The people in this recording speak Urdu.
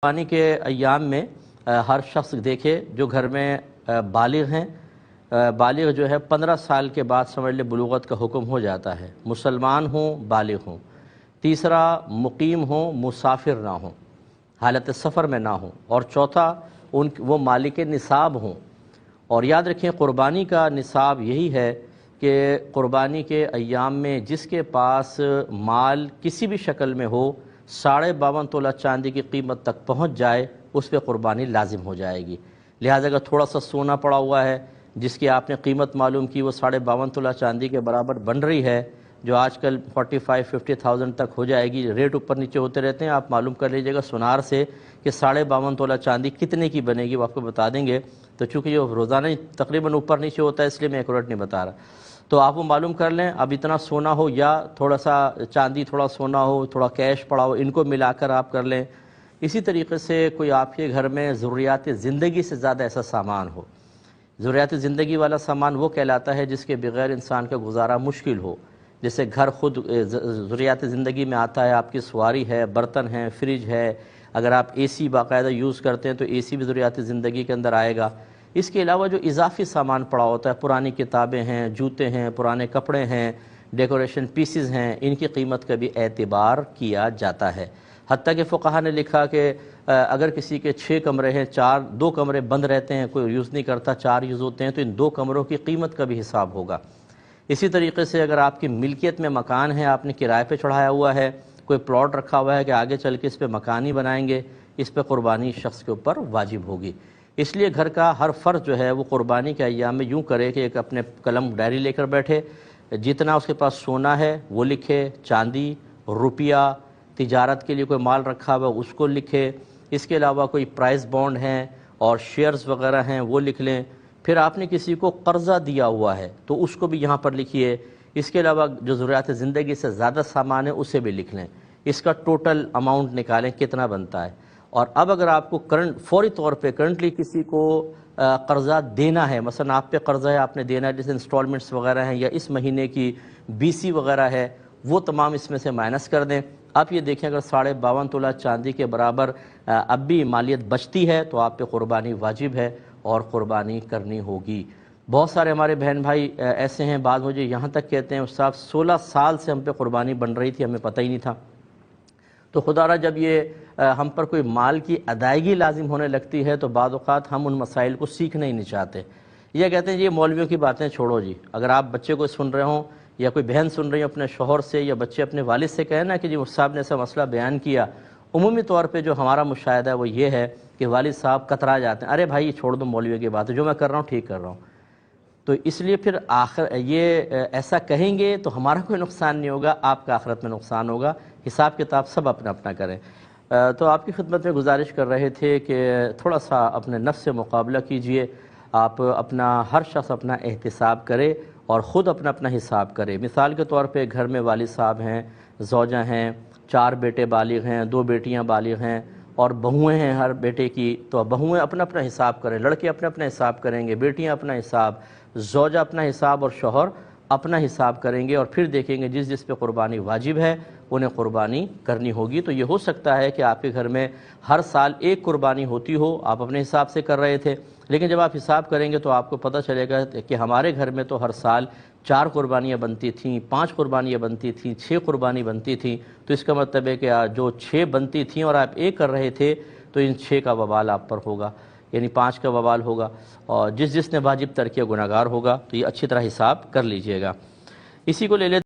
قربانی کے ایام میں ہر شخص دیکھے جو گھر میں بالغ ہیں، بالغ جو ہے 15 سال کے بعد سمجھ لے بلوغت کا حکم ہو جاتا ہے، مسلمان ہوں بالغ ہوں، تیسرا مقیم ہوں مسافر نہ ہوں، حالت سفر میں نہ ہوں، اور چوتھا وہ مالک نصاب ہوں۔ اور یاد رکھیں قربانی کا نصاب یہی ہے کہ قربانی کے ایام میں جس کے پاس مال کسی بھی شکل میں ہو 52.5 تولہ چاندی کی قیمت تک پہنچ جائے اس پہ قربانی لازم ہو جائے گی۔ لہٰذا اگر تھوڑا سا سونا پڑا ہوا ہے جس کی آپ نے قیمت معلوم کی وہ 52.5 تولہ چاندی کے برابر بن رہی ہے، جو آج کل 45-50,000 تک ہو جائے گی، ریٹ اوپر نیچے ہوتے رہتے ہیں، آپ معلوم کر لیجئے گا سونار سے کہ 52.5 تولہ چاندی کتنے کی بنے گی، وہ آپ کو بتا دیں گے۔ تو چونکہ یہ روزانہ تقریباً اوپر نیچے ہوتا ہے اس لیے میں ایکوریٹ نہیں بتا رہا، تو آپ وہ معلوم کر لیں۔ اب اتنا سونا ہو یا تھوڑا سا چاندی، تھوڑا سونا ہو، تھوڑا کیش پڑا ہو، ان کو ملا کر آپ کر لیں۔ اسی طریقے سے کوئی آپ کے گھر میں ضروریات زندگی سے زیادہ ایسا سامان ہو، ضروریات زندگی والا سامان وہ کہلاتا ہے جس کے بغیر انسان کا گزارا مشکل ہو، جیسے گھر خود ضروریات زندگی میں آتا ہے، آپ کی سواری ہے، برتن ہے، فریج ہے، اگر آپ اے سی باقاعدہ یوز کرتے ہیں تو اے سی بھی ضروریات زندگی کے اندر آئے گا۔ اس کے علاوہ جو اضافی سامان پڑا ہوتا ہے، پرانی کتابیں ہیں، جوتے ہیں، پرانے کپڑے ہیں، ڈیکوریشن پیسز ہیں، ان کی قیمت کا بھی اعتبار کیا جاتا ہے۔ حتیٰ کہ فقہا نے لکھا کہ اگر کسی کے 6 کمرے ہیں، 2 کمرے بند رہتے ہیں، کوئی یوز نہیں کرتا، 4 یوز ہوتے ہیں، تو ان 2 کمروں کی قیمت کا بھی حساب ہوگا۔ اسی طریقے سے اگر آپ کی ملکیت میں مکان ہے، آپ نے کرائے پہ چڑھایا ہوا ہے، کوئی پلاٹ رکھا ہوا ہے کہ آگے چل کے اس پہ مکان ہی بنائیں گے، اس پہ قربانی شخص کے اوپر واجب ہوگی۔ اس لیے گھر کا ہر فرد جو ہے وہ قربانی کے ایام میں یوں کرے کہ ایک اپنے قلم ڈائری لے کر بیٹھے، جتنا اس کے پاس سونا ہے وہ لکھے، چاندی، روپیہ، تجارت کے لیے کوئی مال رکھا ہوا اس کو لکھے، اس کے علاوہ کوئی پرائز بانڈ ہیں اور شیئرز وغیرہ ہیں وہ لکھ لیں۔ پھر آپ نے کسی کو قرضہ دیا ہوا ہے تو اس کو بھی یہاں پر لکھیے۔ اس کے علاوہ جو ضروریات زندگی سے زیادہ سامان ہے اسے بھی لکھ لیں، اس کا ٹوٹل اماؤنٹ نکالیں کتنا بنتا ہے۔ اور اب اگر آپ کو فوری طور پہ کرنٹلی کسی کو قرضہ دینا ہے، مثلا آپ پہ قرضہ ہے، آپ نے دینا ہے، جیسے انسٹالمنٹس وغیرہ ہیں یا اس مہینے کی BC وغیرہ ہے، وہ تمام اس میں سے مائنس کر دیں۔ آپ یہ دیکھیں اگر 52.5 تولہ چاندی کے برابر اب بھی مالیت بچتی ہے تو آپ پہ قربانی واجب ہے اور قربانی کرنی ہوگی۔ بہت سارے ہمارے بہن بھائی ایسے ہیں، بعض مجھے یہاں تک کہتے ہیں استاد 16 سال سے ہم پہ قربانی بن رہی تھی، ہمیں پتہ ہی نہیں تھا۔ تو خدا را جب یہ ہم پر کوئی مال کی ادائیگی لازم ہونے لگتی ہے تو بعض اوقات ہم ان مسائل کو سیکھنا ہی نہیں چاہتے، یہ کہتے ہیں یہ مولویوں کی باتیں چھوڑو جی۔ اگر آپ بچے کو سن رہے ہوں یا کوئی بہن سن رہی ہوں اپنے شوہر سے یا بچے اپنے والد سے کہنا کہ جی صاحب نے ایسا مسئلہ بیان کیا، عمومی طور پہ جو ہمارا مشاہدہ ہے وہ یہ ہے کہ والد صاحب کترا جاتے ہیں، ارے بھائی یہ چھوڑ دو مولویوں کی بات ہے، جو میں کر رہا ہوں ٹھیک کر رہا ہوں۔ تو اس لیے پھر ایسا کہیں گے تو ہمارا کوئی نقصان نہیں ہوگا، آپ کا آخرت میں نقصان ہوگا، حساب کتاب سب اپنا اپنا کریں۔ تو آپ کی خدمت میں گزارش کر رہے تھے کہ تھوڑا سا اپنے نفس سے مقابلہ کیجئے، آپ ہر شخص اپنا احتساب کرے اور خود اپنا اپنا حساب کرے۔ مثال کے طور پہ گھر میں والد صاحب ہیں، زوجہ ہیں، 4 بیٹے بالغ ہیں، 2 بیٹیاں بالغ ہیں اور بہویں ہیں ہر بیٹے کی، تو بہویں اپنا اپنا حساب کریں، لڑکے اپنا اپنا حساب کریں گے، بیٹیاں اپنا حساب، زوجہ اپنا حساب اور شوہر اپنا حساب کریں گے، اور پھر دیکھیں گے جس جس پہ قربانی واجب ہے انہیں قربانی کرنی ہوگی۔ تو یہ ہو سکتا ہے کہ آپ کے گھر میں ہر سال ایک قربانی ہوتی ہو، آپ اپنے حساب سے کر رہے تھے، لیکن جب آپ حساب کریں گے تو آپ کو پتہ چلے گا کہ ہمارے گھر میں تو ہر سال 4 قربانیاں بنتی تھیں، 5 قربانیاں بنتی تھیں، 6 قربانی بنتی تھیں، تو اس کا مطلب ہے کہ جو 6 بنتی تھیں اور آپ ایک کر رہے تھے تو ان 6 کا وبال آپ پر ہوگا، یعنی 5 کا وبال ہوگا، اور جس نے واجب ترک کیا گناہگار ہوگا۔ تو یہ اچھی طرح حساب کر لیجئے گا۔ اسی کو لے لیتے